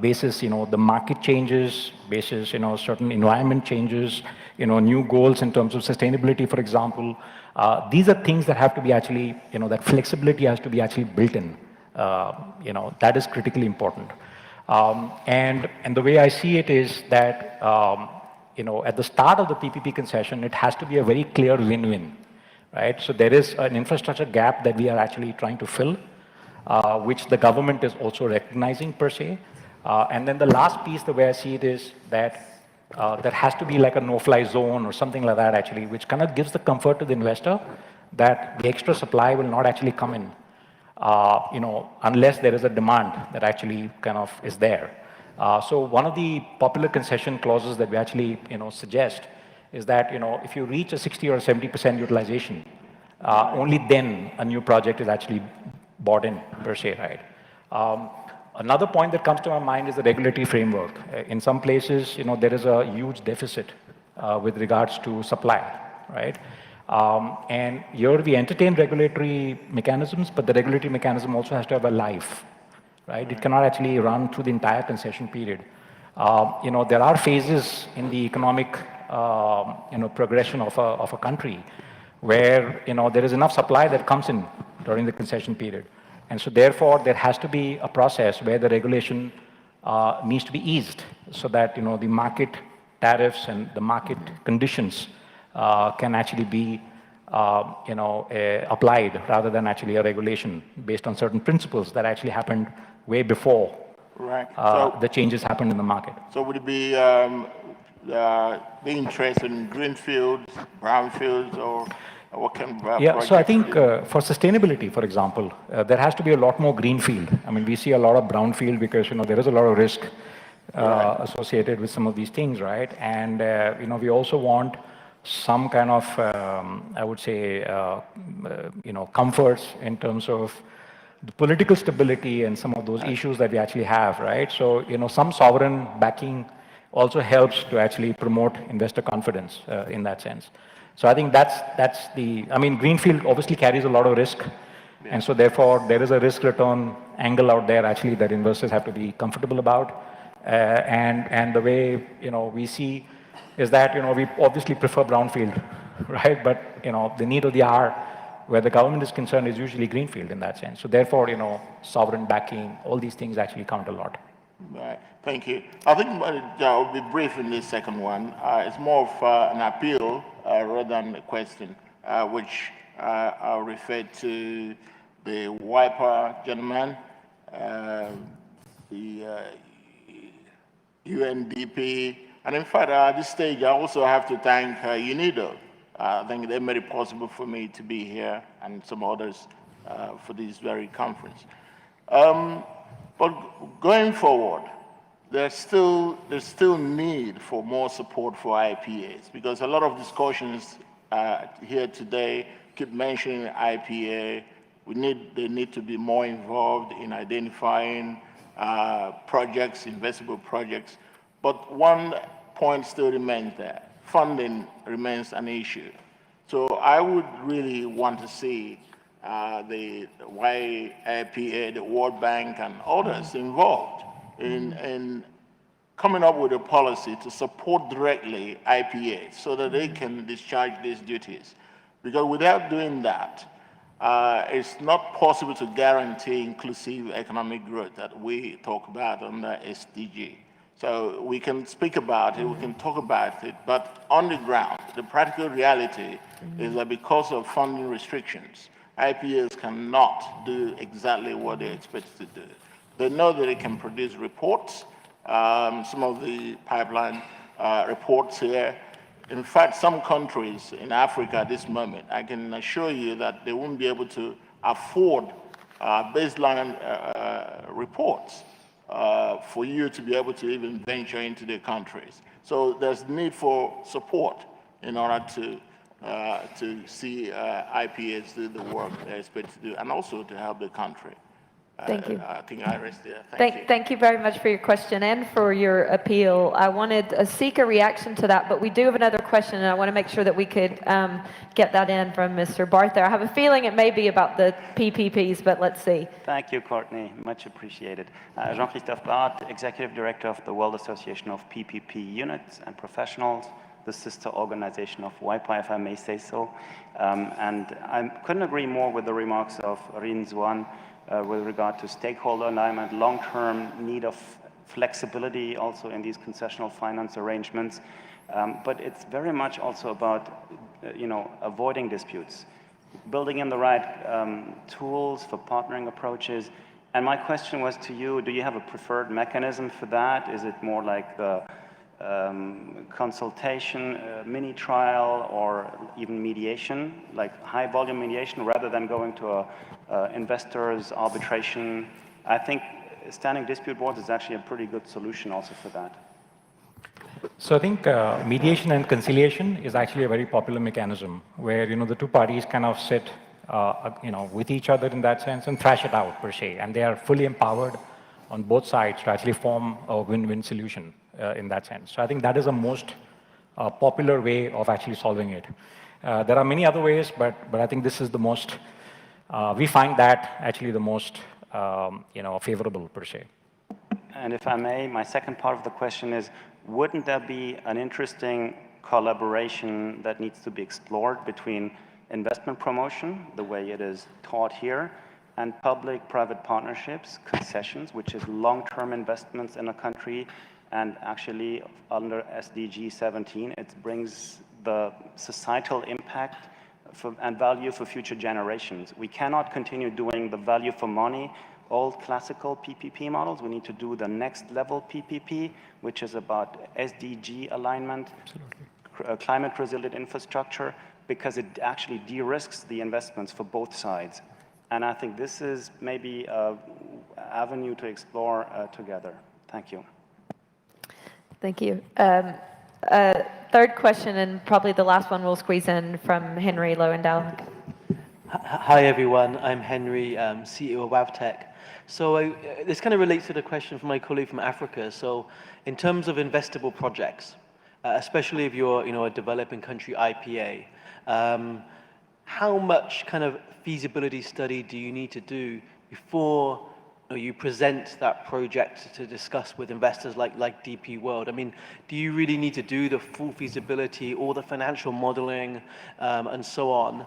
basis, the market changes, basis, certain environment changes, new goals in terms of sustainability, for example. These are things that have to be actually, that flexibility has to be actually built in. That is critically important. And the way I see it is that, at the start of the PPP concession, it has to be a very clear win-win, right? So there is an infrastructure gap that we are actually trying to fill, which the government is also recognizing per se. And then the last piece, the way I see it is that there has to be like a no-fly zone or something like that actually, which kind of gives the comfort to the investor that the extra supply will not actually come in, unless there is a demand that actually kind of is there. So one of the popular concession clauses that we actually, suggest is that, if you reach a 60 or 70% utilization, only then a new project is actually bought in per se, right? Another point that comes to my mind is the regulatory framework. In some places, there is a huge deficit with regards to supply, right? And here we entertain regulatory mechanisms, but the regulatory mechanism also has to have a life, right? It cannot actually run through the entire concession period. There are phases in the economic, progression of a country where, there is enough supply that comes in during the concession period. And so therefore, there has to be a process where the regulation needs to be eased so that the market tariffs and the market conditions can actually be applied rather than actually a regulation based on certain principles that actually happened way before Right. the changes happened in the market. So would it be interested in greenfields, brownfields, or what kind of Yeah, so I projects think do you- for sustainability, for example, there has to be a lot more greenfield. I mean, we see a lot of brownfield because there is a lot of risk associated with some of these things, right? And we also want some kind of, I would say, comforts in terms of the political stability and some of those issues that we actually have, right? So some sovereign backing also helps to actually promote investor confidence in that sense. So I think that's the, I mean, greenfield obviously carries a lot of risk. And so therefore, there is a risk return angle out there actually that investors have to be comfortable about. And the way, we see is that, we obviously prefer brownfield, right? But, the need of the hour where the government is concerned is usually greenfield in that sense. So therefore, sovereign backing, all these things actually count a lot. Right. Thank you. I think I'll be brief in this second one. It's more of an appeal rather than a question, which I'll refer to the WAIPA gentleman, the UNDP, and in fact, at this stage, I also have to thank UNIDO. I think they made it possible for me to be here and some others for this very conference. But going forward, there's still need for more support for IPAs because a lot of discussions here today keep mentioning IPA. They need to be more involved in identifying projects, investable projects. But one point still remains there. Funding remains an issue. So I would really want to see the WAIPA, the World Bank, and others involved in coming up with a policy to support directly IPAs so that they can discharge these duties. Because without doing that, it's not possible to guarantee inclusive economic growth that we talk about under SDG. So we can speak about it, we can talk about it, but on the ground, the practical reality is that because of funding restrictions, IPAs cannot do exactly what they're expected to do. They know that they can produce reports, some of the pipeline reports here. In fact, some countries in Africa at this moment, I can assure you that they won't be able to afford baseline reports for you to be able to even venture into their countries. So there's need for support in order to see IPAs do the work they're expected to do and also to help the country. Thank you. I think I rest there. Thank you very much for your question and for your appeal. I wanted to seek a reaction to that, but we do have another question, and I want to make sure that we could get that in from Mr. Barth there. I have a feeling it may be about the PPPs, but let's see. Thank you, Courtney. Much appreciated. Jean-Christophe Barth, Executive Director of the World Association of PPP Units and Professionals, the sister organization of WAIPA, if I may say so. And I couldn't agree more with the remarks of Rin Zwan with regard to stakeholder alignment, long-term need of flexibility also in these concessional finance arrangements. But it's very much also about, avoiding disputes, building in the right tools for partnering approaches. And my question was to you, do you have a preferred mechanism for that? Is it more like the consultation, mini trial, or even mediation, like high volume mediation, rather than going to a investors arbitration? I think standing dispute boards is actually a pretty good solution also for that. So I think mediation and conciliation is actually a very popular mechanism where, the two parties kind of sit, with each other in that sense and thrash it out per se. And they are fully empowered on both sides to actually form a win-win solution in that sense. So I think that is the most popular way of actually solving it. There are many other ways, but I think this is the most, we find that actually the most, favorable per se. And if I may, my second part of the question is, wouldn't there be an interesting collaboration that needs to be explored between investment promotion, the way it is taught here, and public-private partnerships, concessions, which is long-term investments in a country, and actually under SDG 17, it brings the societal impact and value for future generations. We cannot continue doing the value for money, old classical PPP models. We need to do the next level PPP, which is about SDG alignment, climate resilient infrastructure, because it actually de-risks the investments for both sides. And I think this is maybe an avenue to explore together. Thank you. Thank you. Third question, and probably the last one we'll squeeze in from Henry Lowendow. Hi, everyone. I'm Henry, CEO of WAVTech. So this kind of relates to the question from my colleague from Africa. So in terms of investable projects, especially if you're a developing country IPA, how much kind of feasibility study do you need to do before you present that project to discuss with investors like DP World? I mean, do you really need to do the full feasibility, all the financial modeling, and so on?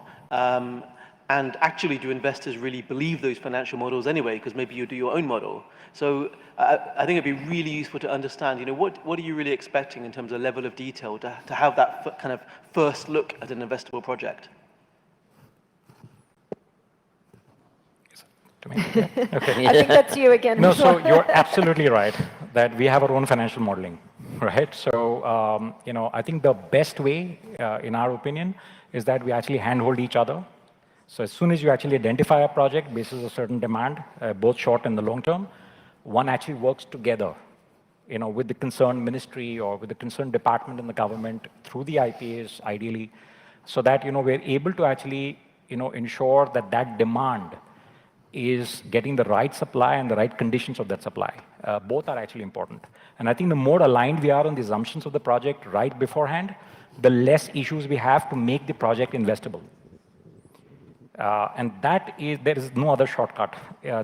And actually, do investors really believe those financial models anyway? Because maybe you do your own model. So I think it'd be really useful to understand, what are you really expecting in terms of level of detail to have that kind of first look at an investable project? To me? Yeah. Okay. I think that's you again. No, so you're absolutely right that we have our own financial modeling, right? So, I think the best way, in our opinion, is that we actually handhold each other. So as soon as you actually identify a project based on a certain demand, both short and the long term, one actually works together, with the concerned ministry or with the concerned department in the government through the IPAs, ideally, so that, we're able to actually, ensure that that demand is getting the right supply and the right conditions of that supply. Both are actually important. And I think the more aligned we are on the assumptions of the project right beforehand, the less issues we have to make the project investable. And there is no other shortcut.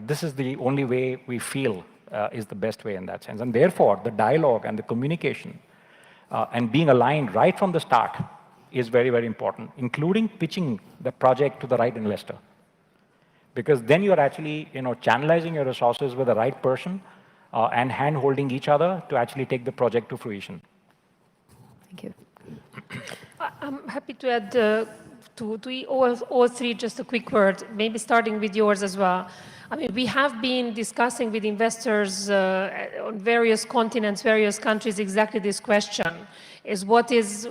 This is the only way we feel is the best way in that sense. And therefore, the dialogue and the communication and being aligned right from the start is very, very important, including pitching the project to the right investor. Because then you're actually, channelizing your resources with the right person and hand-holding each other to actually take the project to fruition. Thank you. I'm happy to add to all three just a quick word, maybe starting with yours as well. I mean, we have been discussing with investors on various continents, various countries, exactly this question, is what is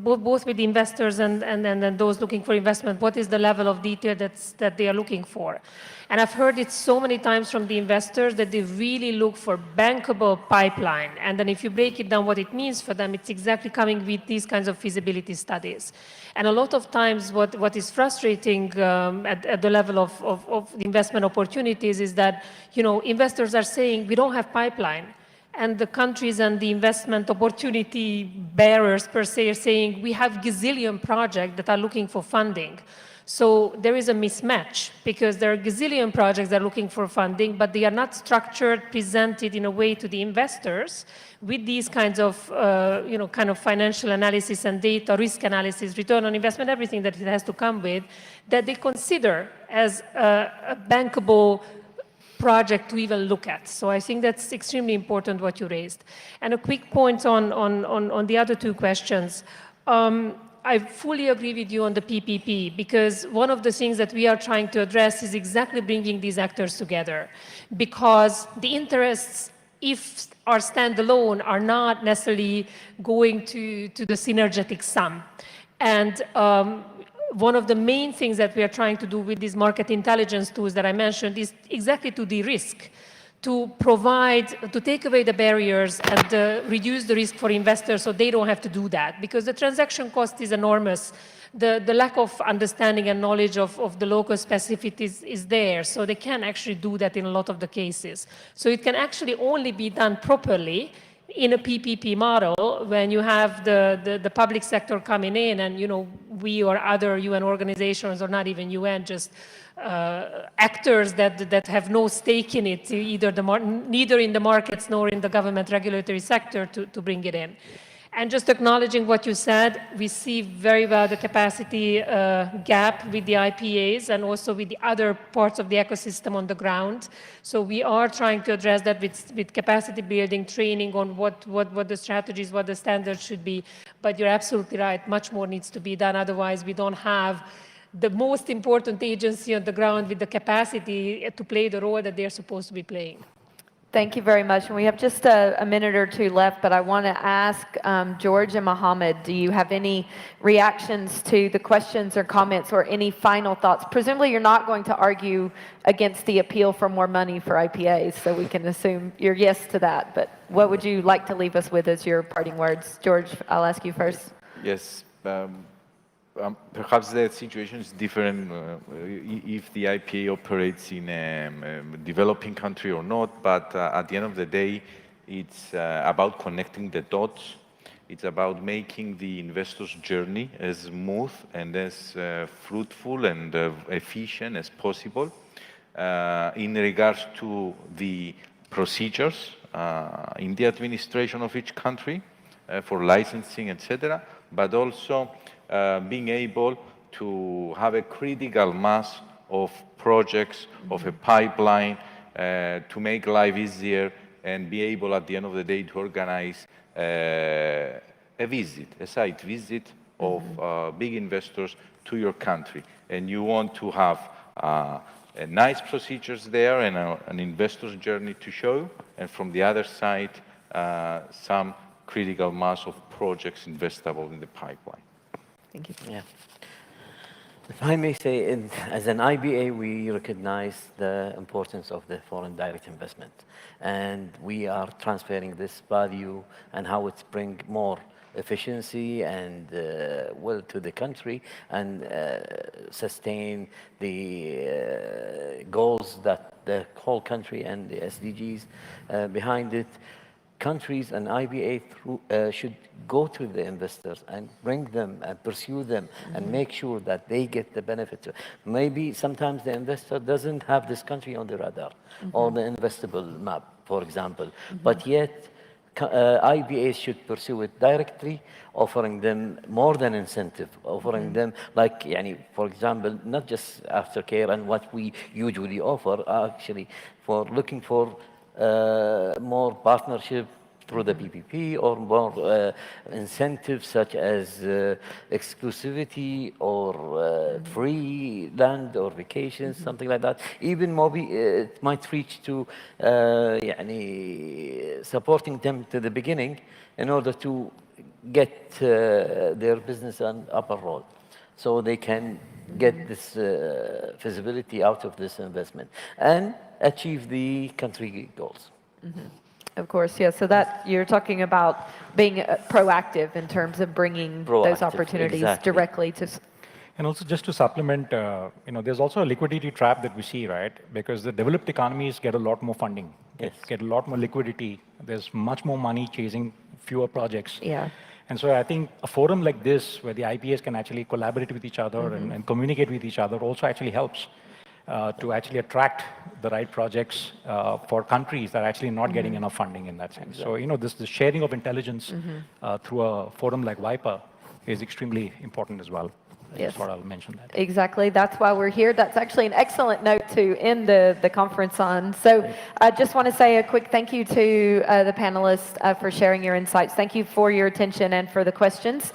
both with investors and those looking for investment, what is the level of detail that they are looking for? And I've heard it so many times from the investors that they really look for bankable pipeline. And then if you break it down what it means for them, it's exactly coming with these kinds of feasibility studies. And a lot of times what is frustrating at the level of the investment opportunities is that, investors are saying, we don't have pipeline. And the countries and the investment opportunity bearers per se are saying, we have gazillion projects that are looking for funding. So there is a mismatch because there are gazillion projects that are looking for funding, but they are not structured, presented in a way to the investors with these kinds of, kind of financial analysis and data, risk analysis, return on investment, everything that it has to come with, that they consider as a bankable project to even look at. So I think that's extremely important what you raised. And a quick point on the other two questions. I fully agree with you on the PPP because one of the things that we are trying to address is exactly bringing these actors together because the interests, if are standalone, are not necessarily going to the synergetic sum. And one of the main things that we are trying to do with these market intelligence tools that I mentioned is exactly to de-risk, to provide, to take away the barriers and reduce the risk for investors so they don't have to do that because the transaction cost is enormous. The lack of understanding and knowledge of the local specificities is there, so they can actually do that in a lot of the cases. So it can actually only be done properly in a PPP model when you have the public sector coming in and, we or other UN organizations or not even UN, just actors that have no stake in it, neither in the markets nor in the government regulatory sector to bring it in. And just acknowledging what you said, we see very well the capacity gap with the IPAs and also with the other parts of the ecosystem on the ground. So we are trying to address that with capacity building, training on what the strategies, what the standards should be. But you're absolutely right, much more needs to be done. Otherwise, we don't have the most important agency on the ground with the capacity to play the role that they're supposed to be playing. Thank you very much. And we have just a minute or two left, but I want to ask George and Mohammed, do you have any reactions to the questions or comments or any final thoughts? Presumably you're not going to argue against the appeal for more money for IPAs, so we can assume your yes to that. But what would you like to leave us with as your parting words? George, I'll ask you first. Yes. Perhaps the situation is different if the IPA operates in a developing country or not, but at the end of the day, it's about connecting the dots. It's about making the investor's journey as smooth and as fruitful and efficient as possible in regards to the procedures in the administration of each country for licensing, etc., but also being able to have a critical mass of projects, of a pipeline, to make life easier and be able at the end of the day to organize a visit, a site visit of big investors to your country. And you want to have nice procedures there and an investor's journey to show, and from the other side, some critical mass of projects investable in the pipeline. Thank you. Yeah. If I may say, as an IBA, we recognize the importance of the foreign direct investment. And we are transferring this value and how it brings more efficiency and will to the country and sustain the goals that the whole country and the SDGs behind it. Countries and IBA should go to the investors and bring them and pursue them and make sure that they get the benefit. Maybe sometimes the investor doesn't have this country on the radar or the investable map, for example, but yet IBAs should pursue it directly, offering them more than incentive, offering them like, for example, not just aftercare and what we usually offer, actually for looking for more partnership through the PPP or more incentives such as exclusivity or free land or vacations, something like that. Even maybe it might reach to supporting them to the beginning in order to get their business on upper roll, so they can get this feasibility out of this investment and achieve the country goals. Of course, yeah. So that you're talking about being proactive in terms of bringing those opportunities directly to. And also just to supplement, there's also a liquidity trap that we see, right? Because the developed economies get a lot more funding, get a lot more liquidity. There's much more money chasing fewer projects. Yeah. And so I think a forum like this, where the IPAs can actually collaborate with each other and communicate with each other, also actually helps to actually attract the right projects for countries that are actually not getting enough funding in that sense. So, the sharing of intelligence through a forum like WAIPA is extremely important as well. Yes. I thought I'll mention that. Exactly. That's why we're here. That's actually an excellent note to end the conference on. So I just want to say a quick thank you to the panelists for sharing your insights. Thank you for your attention and for the questions.